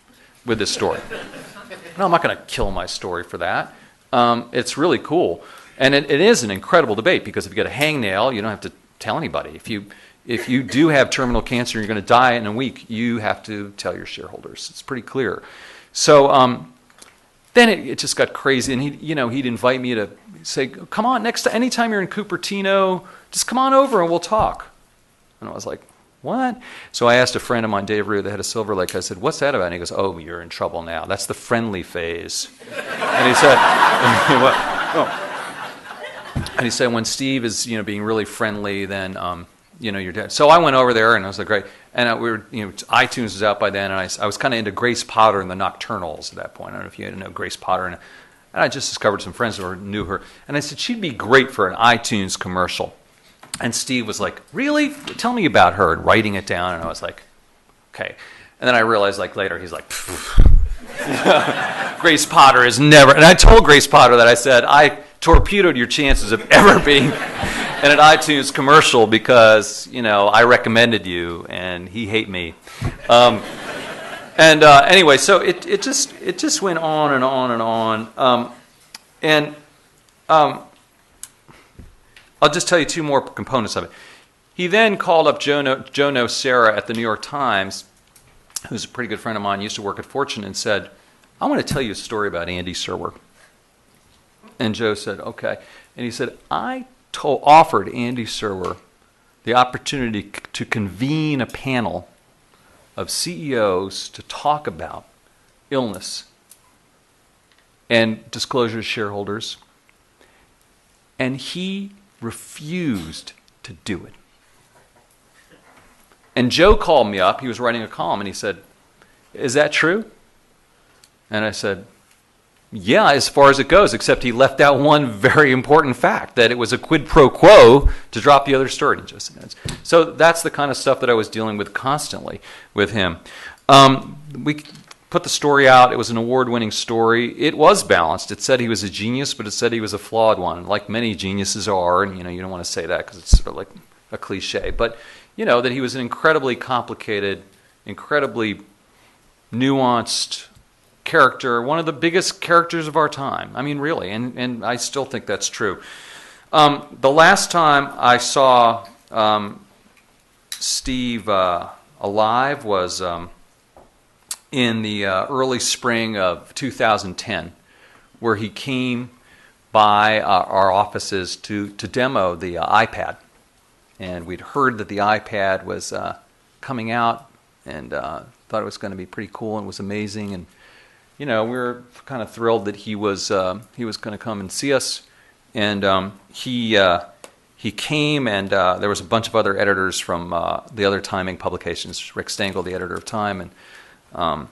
with this story. No, I'm not going to kill my story for that. It's really cool. And it is an incredible debate, because if you get a hangnail, you don't have to tell anybody. If you do have terminal cancer and you're going to die in a week, you have to tell your shareholders. It's pretty clear. So then it just got crazy, and he'd invite me to say, come on, anytime you're in Cupertino, just come on over and we'll talk. And I was like, what? So I asked a friend of mine, Dave Rue, the head of Silver Lake, I said, what's that about? And he goes, oh, you're in trouble now. That's the friendly phase. And he said, and he said, when Steve is, being really friendly, then, you're dead. So I went over there, and I was like, great. And we were, iTunes was out by then, and I was kind of into Grace Potter and the Nocturnals at that point. I don't know if you know Grace Potter. And I just discovered some friends who knew her. And I said, she'd be great for an iTunes commercial. And Steve was like, really? Tell me about her, and writing it down. And I was like, okay. And then I realized, later, he's like, Grace Potter is never. And I told Grace Potter that. I said, I torpedoed your chances of ever being in an iTunes commercial because, I recommended you, and he hate me. Anyway, so it just went on and on and on. And I'll just tell you two more components of it. He then called up Joe Nocera at the New York Times, who's a pretty good friend of mine, used to work at Fortune, and said, I want to tell you a story about Andy Serwer. And Joe said, okay. And he said, I offered Andy Serwer the opportunity to convene a panel of CEOs to talk about illness and disclosure to shareholders, and he refused to do it. And Joe called me up. He was writing a column, and he said, is that true? And I said, yeah, as far as it goes, except he left out one very important fact, that it was a quid pro quo to drop the other story in just a minute. So that's the kind of stuff that I was dealing with constantly with him. We put the story out. It was an award-winning story. It was balanced. It said he was a genius, but it said he was a flawed one, like many geniuses are. And you don't want to say that because it's sort of like a cliche. But that he was an incredibly complicated, incredibly nuanced character, one of the biggest characters of our time. I mean, really, and I still think that's true. The last time I saw Steve alive was in the early spring of 2010, where he came by our offices to demo the iPad. And we'd heard that the iPad was coming out, and thought it was going to be pretty cool and was amazing. And we were kind of thrilled that he was going to come and see us. And he came, and there was a bunch of other editors from the other timing publications. Rick Stengel, the editor of Time, and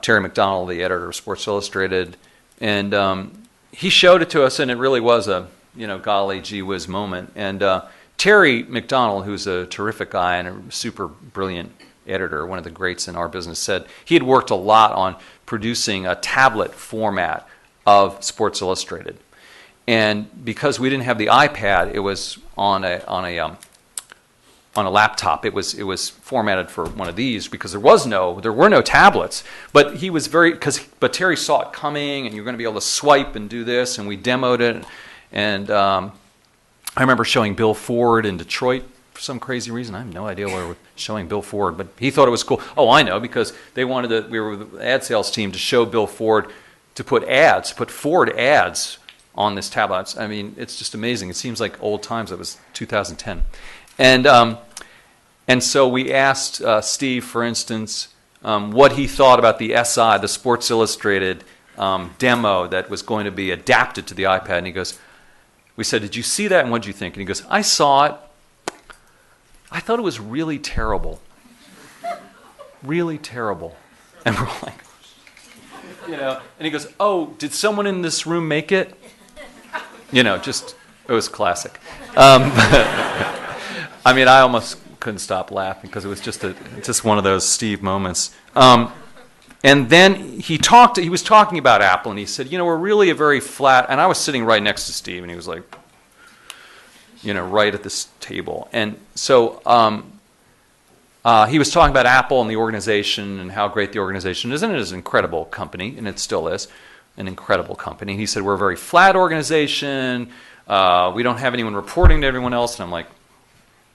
Terry McDonald, the editor of Sports Illustrated. And he showed it to us, and it really was a golly gee whiz moment. And Terry McDonald, who's a terrific guy and a super brilliant editor, one of the greats in our business, said he had worked a lot on producing a tablet format of Sports Illustrated. And because we didn't have the iPad, it was on a laptop. It was formatted for one of these because there were no tablets. But he was but Terry saw it coming, and you're going to be able to swipe and do this, and we demoed it. And I remember showing Bill Ford in Detroit for some crazy reason. I have no idea why we were showing Bill Ford, but he thought it was cool. Oh, I know, because we were the ad sales team to show Bill Ford to put Ford ads on this tablet. I mean, it's just amazing. It seems like old times. It was 2010. And so we asked Steve, for instance, what he thought about the SI, the Sports Illustrated demo that was going to be adapted to the iPad. And we said, did you see that, and what did you think? And he goes, I saw it. I thought it was really terrible. Really terrible. And we're like, and he goes, oh, did someone in this room make it? It was classic. I mean, I almost couldn't stop laughing because it was just one of those Steve moments. And then he was talking about Apple, and he said, we're really a very flat, and I was sitting right next to Steve, and he was like, right at this table. And so he was talking about Apple and the organization and how great the organization is, and it is an incredible company, and it still is an incredible company. And he said, we're a very flat organization. We don't have anyone reporting to everyone else. And I'm like,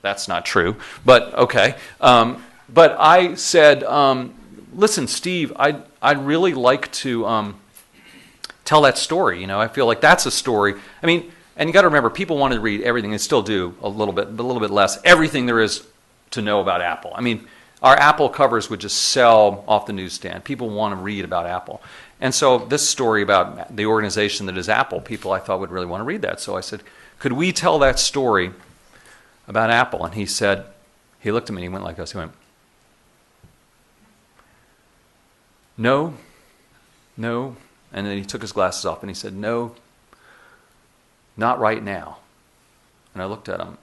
that's not true, but okay. But I said, listen, Steve, I'd really like to tell that story. I feel like that's a story. I mean, and you got to remember, people want to read everything, and still do a little bit less, everything there is to know about Apple. I mean, our Apple covers would just sell off the newsstand. People want to read about Apple. And so this story about the organization that is Apple, people I thought would really want to read that. So I said, could we tell that story about Apple? And he said, he looked at me and he went like this. He went, no. And then he took his glasses off and he said, no, not right now. And I looked at him,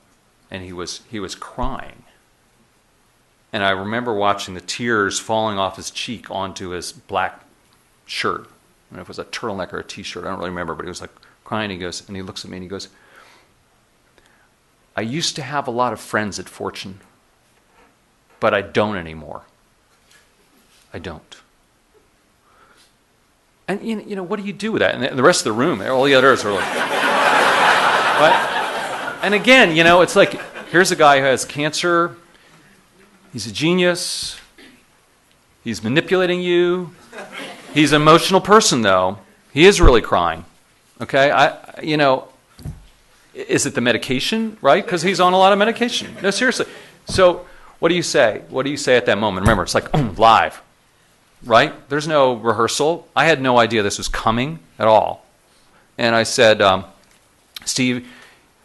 and he was crying. And I remember watching the tears falling off his cheek onto his black shirt. I don't know if it was a turtleneck or a T-shirt. I don't really remember, but he was like crying. And he looks at me and he goes, I used to have a lot of friends at Fortune, but I don't anymore. I don't. And you know, what do you do with that? And the rest of the room, all the others are like, what? And again, you know, it's like, here's a guy who has cancer. He's a genius. He's manipulating you. He's an emotional person, though. He is really crying. Okay? You know, is it the medication, right? Because he's on a lot of medication. No, seriously. So what do you say? What do you say at that moment? Remember, it's like live, right? There's no rehearsal. I had no idea this was coming at all. And I said, Steve,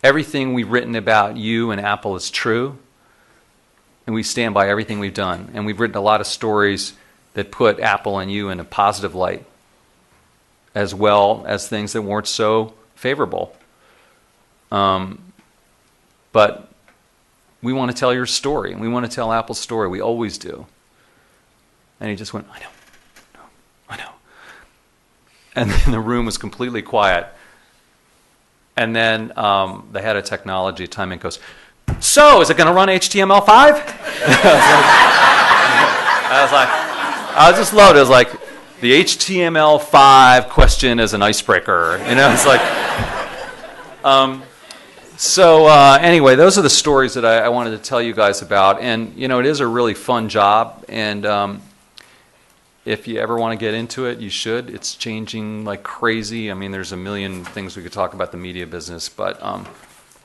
everything we've written about you and Apple is true, and we stand by everything we've done. And we've written a lot of stories that put Apple and you in a positive light, as well as things that weren't so favorable. But we want to tell your story, and we want to tell Apple's story. We always do. And he just went, I know. And then the room was completely quiet. And then the head of technology at Time Inc. goes, so, is it going to run HTML5? I was just loaded. I was like, the HTML5 question is an icebreaker. You know, it's like... Anyway, those are the stories that I wanted to tell you guys about. And, you know, it is a really fun job. And if you ever want to get into it, you should. It's changing like crazy. I mean, there's a million things we could talk about the media business, but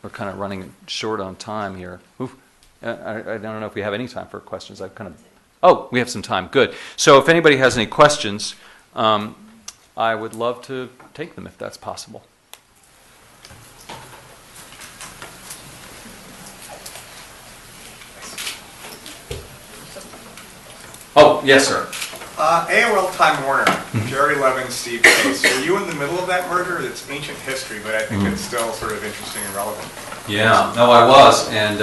we're kind of running short on time here. Oof. I don't know if we have any time for questions. Oh, we have some time. Good. So if anybody has any questions, I would love to take them if that's possible. Oh, yes, sir. AOL Time Warner, Jerry Levin, Steve Case. Were you in the middle of that merger? It's ancient history, but I think it's still sort of interesting and relevant. Yeah, no, I was, and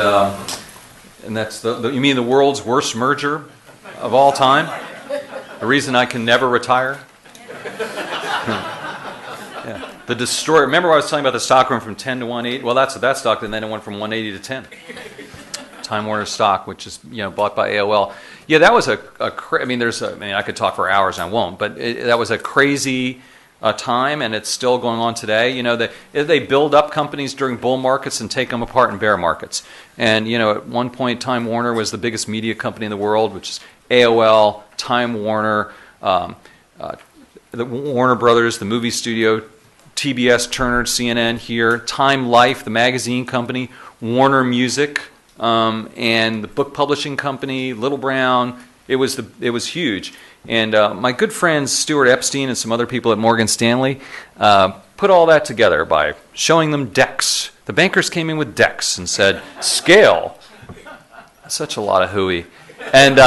that's you mean the world's worst merger of all time? The reason I can never retire? Yeah. The destroyer. Remember what I was telling you about the stock went from 10 to 180? Well, that's that stock, and then it went from 180 to 10. Time Warner stock, which is bought by AOL. Yeah, that was I could talk for hours and I won't, but that was a crazy time, and it's still going on today. You know, they build up companies during bull markets and take them apart in bear markets. And at one point, Time Warner was the biggest media company in the world, which is AOL, Time Warner, the Warner Brothers, the movie studio, TBS, Turner, CNN here, Time Life, the magazine company, Warner Music. And the book publishing company, Little Brown, it was huge. And my good friends Stuart Epstein and some other people at Morgan Stanley put all that together by showing them decks. The bankers came in with decks and said, scale. Such a lot of hooey. And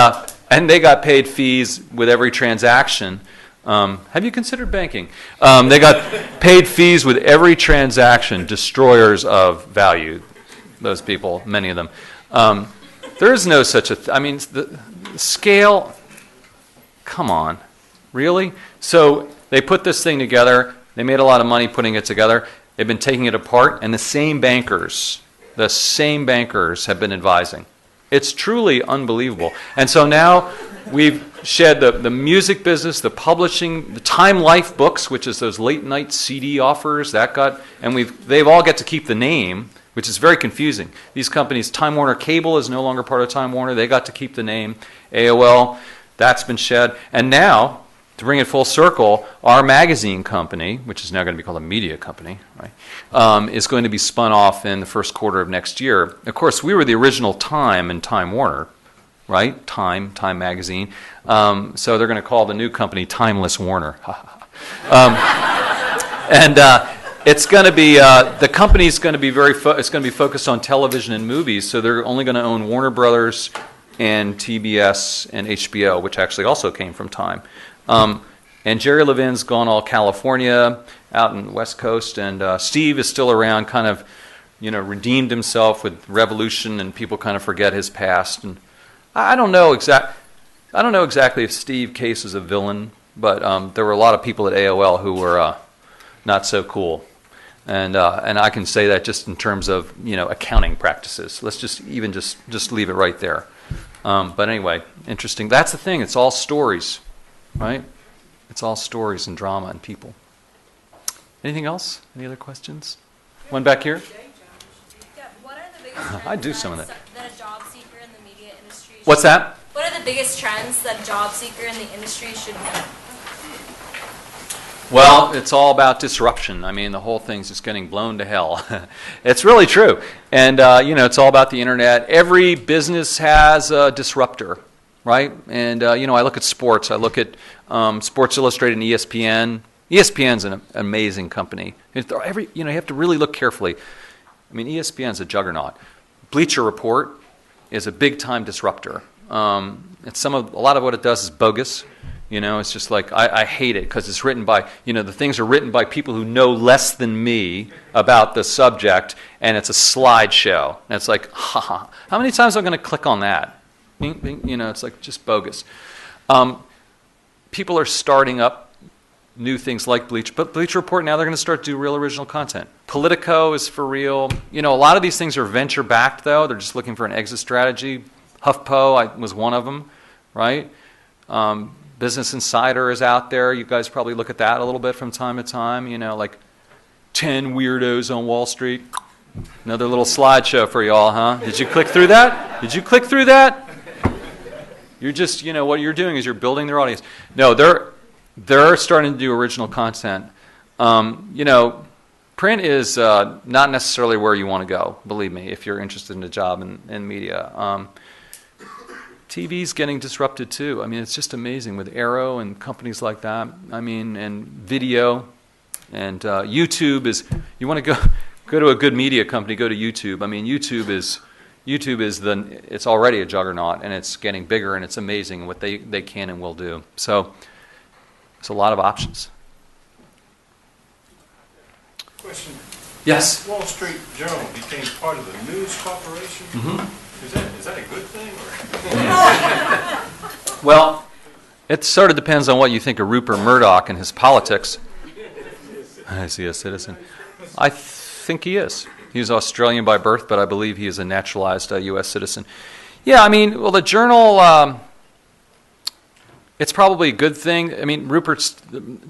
they got paid fees with every transaction. Have you considered banking? They got paid fees with every transaction, destroyers of value. Those people, many of them. There is no such a the scale, come on, really? So they put this thing together. They made a lot of money putting it together. They've been taking it apart, and the same bankers have been advising. It's truly unbelievable. And so now we've shed the music business, the publishing, the Time Life books, which is those late night CD offers, they've all got to keep the name, which is very confusing. These companies, Time Warner Cable is no longer part of Time Warner. They got to keep the name. AOL, that's been shed. And now, to bring it full circle, our magazine company, which is now going to be called a media company, right, is going to be spun off in the first quarter of next year. Of course, we were the original Time in Time Warner, right? Time Magazine. So they're going to call the new company Timeless Warner. It's going to be the company's going to be it's going to be focused on television and movies. So they're only going to own Warner Brothers and TBS and HBO, which actually also came from Time. And Jerry Levin's gone all California, out in the West Coast, and Steve is still around, kind of, redeemed himself with Revolution, and people kind of forget his past. And I don't know exactly if Steve Case is a villain, but there were a lot of people at AOL who were not so cool. And I can say that just in terms of accounting practices. Let's just leave it right there. But anyway, interesting. That's the thing. It's all stories, right? It's all stories and drama and people. Anything else? Any other questions? One back here? Yeah, what are the biggest trends I do some of that. That a job seeker in the media industry should What's that? What are the biggest trends that a job seeker in the industry should know? Well, it's all about disruption. I mean, the whole thing's just getting blown to hell. It's really true. And, it's all about the internet. Every business has a disruptor, right? And, I look at sports. I look at Sports Illustrated and ESPN. ESPN's an amazing company. You have to really look carefully. I mean, ESPN's a juggernaut. Bleacher Report is a big-time disruptor. A lot of what it does is bogus. It's just like, I hate it because it's written by, the things are written by people who know less than me about the subject, and it's a slideshow. And it's like, how many times am I going to click on that? It's like just bogus. People are starting up new things like Bleacher Report. Now they're going to start to do real original content. Politico is for real. A lot of these things are venture-backed, though. They're just looking for an exit strategy. HuffPo was one of them, right? Business Insider is out there. You guys probably look at that a little bit from time to time. Like 10 weirdos on Wall Street. Another little slideshow for y'all, huh? Did you click through that? You're just, what you're doing is you're building their audience. No, they're starting to do original content. Print is not necessarily where you want to go, believe me, if you're interested in a job in media. TV's getting disrupted too. I mean, it's just amazing with Arrow and companies like that. I mean, and video and YouTube is. You want to go to a good media company, go to YouTube. I mean, YouTube is it's already a juggernaut, and it's getting bigger, and it's amazing what they can and will do. So there's a lot of options. Question. Yes. Wall Street Journal became part of the News Corporation. Mm-hmm. Is that a good thing? Well, it sort of depends on what you think of Rupert Murdoch and his politics. Is he a citizen? I think he is. He's Australian by birth, but I believe he is a naturalized U.S. citizen. Yeah, I mean, well, the Journal, it's probably a good thing. I mean, Rupert's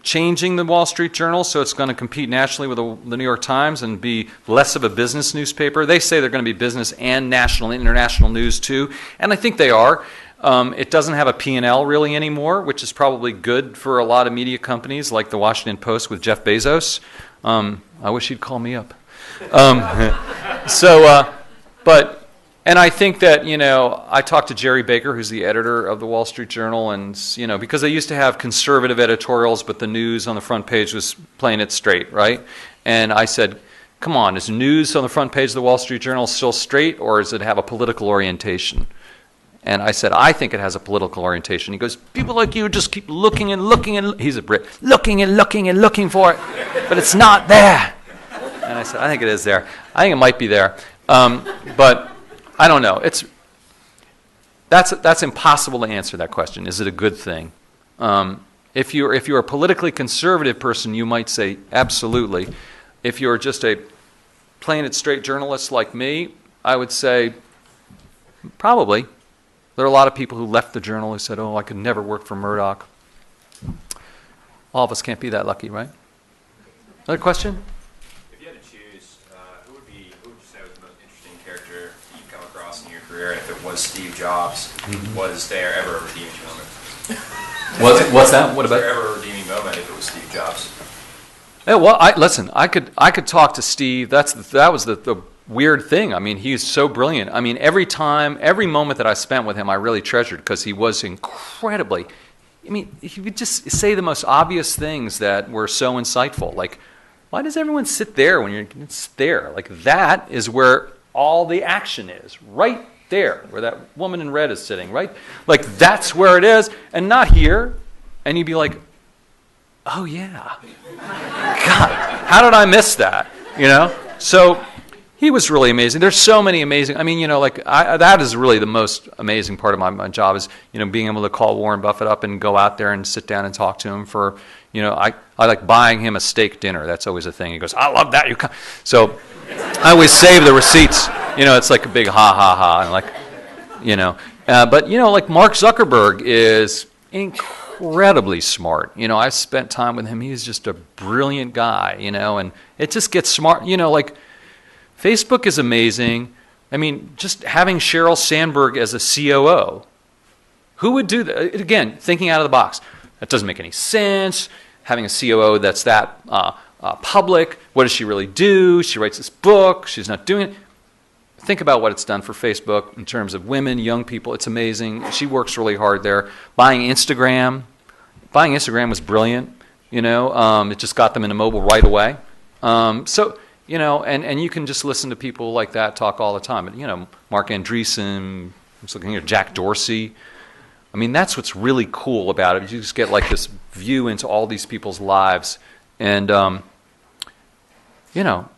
changing the Wall Street Journal, so it's going to compete nationally with the New York Times and be less of a business newspaper. They say they're going to be business and national and international news too, and I think they are. It doesn't have a P&L really anymore, which is probably good for a lot of media companies like the Washington Post with Jeff Bezos. I wish he'd call me up. And I think that, I talked to Jerry Baker, who's the editor of the Wall Street Journal, and, because they used to have conservative editorials, but the news on the front page was playing it straight, right? And I said, come on, is news on the front page of the Wall Street Journal still straight, or does it have a political orientation? And I said, I think it has a political orientation. He goes, people like you just keep looking and looking, and he's a Brit, looking and looking and looking for it, but it's not there. And I said, I think it is there. I think it might be there. But I don't know. That's impossible to answer that question. Is it a good thing? If you're a politically conservative person, you might say absolutely. If you're just a plain it straight journalist like me, I would say probably. There are a lot of people who left the Journal who said, "Oh, I could never work for Murdoch." All of us can't be that lucky, right? Another question? If you had to choose, who would you say was the most interesting character you've come across in your career? And if it was Steve Jobs, was there ever a redeeming moment? What's that? What about? Was there ever a redeeming moment if it was Steve Jobs? Yeah, well, listen. I could talk to Steve. That was the weird thing. I mean, he's so brilliant. I mean, every moment that I spent with him, I really treasured because he was incredibly. I mean, he would just say the most obvious things that were so insightful. Like, why does everyone sit there when it's there? Like, that is where all the action is, right there, where that woman in red is sitting, right? Like, that's where it is, and not here. And you'd be like, oh yeah, God, how did I miss that? So he was really amazing. There's so many amazing. I mean, that is really the most amazing part of my job is being able to call Warren Buffett up and go out there and sit down and talk to him for I like buying him a steak dinner. That's always a thing. He goes, I love that. So I always save the receipts. It's like a big ha ha ha and like but like Mark Zuckerberg is incredibly smart. You know, I spent time with him. He's just a brilliant guy, you know, and it just gets smart. You know, like Facebook is amazing. I mean, just having Sheryl Sandberg as a COO, who would do that? Again, thinking out of the box. That doesn't make any sense. Having a COO that's that public. What does she really do? She writes this book. She's not doing it. Think about what it's done for Facebook in terms of women, young people. It's amazing. She works really hard there. Buying Instagram was brilliant. You know, it just got them into mobile right away. So, you know, and you can just listen to people like that talk all the time. And, you know, Mark Andreessen, I'm just looking here, Jack Dorsey. I mean, that's what's really cool about it. You just get like this view into all these people's lives. And, you know,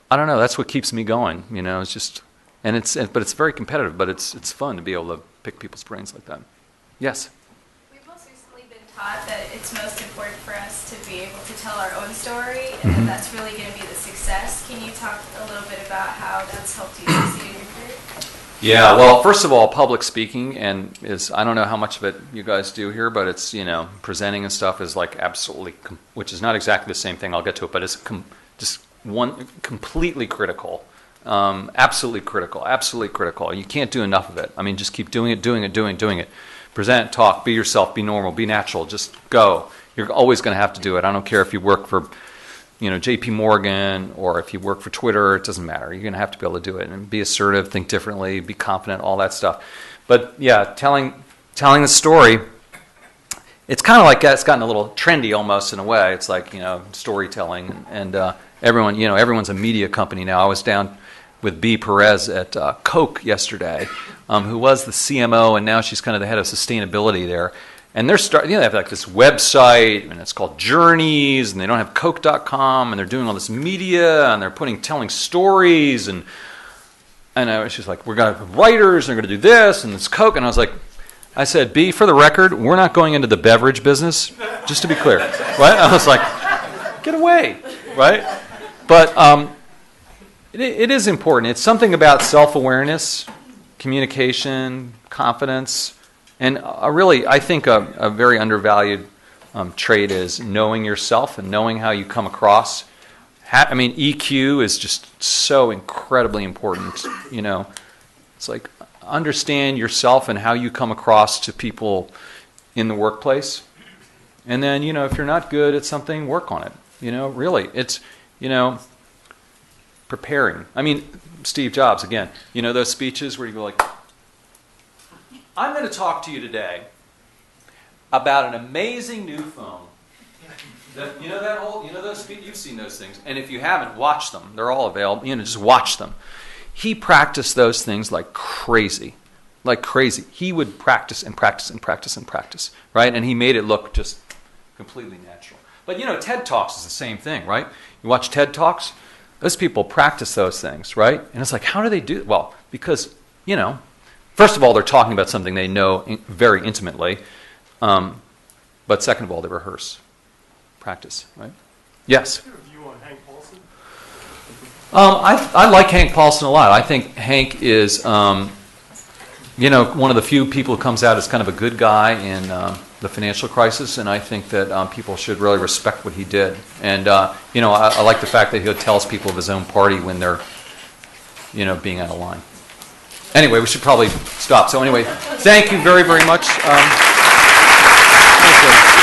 I don't know. That's what keeps me going. You know, it's just, but it's very competitive. But it's fun to be able to pick people's brains like that. Yes. We've most recently been taught that it's most important for us to be able to tell our own story, and that's really going to be the success. Can you talk a little bit about how that's helped you succeed in your career? Yeah. Well, first of all, public speaking I don't know how much of it you guys do here, but it's, you know, presenting and stuff is like absolutely, which is not exactly the same thing. I'll get to it, but it's just one completely critical, absolutely critical. You can't do enough of it. I mean, just keep doing it. Present, talk, be yourself, be normal, be natural. Just go. You're always going to have to do it. I don't care if you work for, you know, J.P. Morgan or if you work for Twitter. It doesn't matter. You're going to have to be able to do it and be assertive, think differently, be confident, all that stuff. But yeah, telling the story. It's kind of like it's gotten a little trendy almost in a way. It's like, you know, storytelling and everyone, you know, everyone's a media company now. I was down with Bea Perez at Coke yesterday, who was the CMO, and now she's kind of the head of sustainability there. And they're starting, you know, they have like this website, and it's called Journeys, and they don't have Coke.com, and they're doing all this media, and they're telling stories, and she's like, we're going to have writers, and they're going to do this, and it's Coke, and I said, Bea, for the record, we're not going into the beverage business, just to be clear, right? I was like, get away, right? But it is important. It's something about self-awareness, communication, confidence, and I think a very undervalued trait is knowing yourself and knowing how you come across. I mean, EQ is just so incredibly important. You know, it's like understand yourself and how you come across to people in the workplace. And then, you know, if you're not good at something, work on it. You know, really, it's, you know, preparing. I mean, Steve Jobs, again, you know those speeches where you go like, I'm going to talk to you today about an amazing new phone. You know those speeches? You've seen those things. And if you haven't, watch them. They're all available. You know, just watch them. He practiced those things like crazy. Like crazy. He would practice and practice and practice and practice, right? And he made it look just completely natural. But, you know, TED Talks is the same thing, right? You watch TED Talks, those people practice those things, right? And it's like, how do they do it? Well, because, you know, first of all, they're talking about something they know very intimately. But second of all, they rehearse, practice, right? Yes? What's your view on Hank Paulson? I like Hank Paulson a lot. I think Hank is, you know, one of the few people who comes out as kind of a good guy in the financial crisis, and I think that people should really respect what he did. And, you know, I like the fact that he tells people of his own party when they're, you know, being out of line. Anyway, we should probably stop. So anyway, thank you very, very much. Thank you.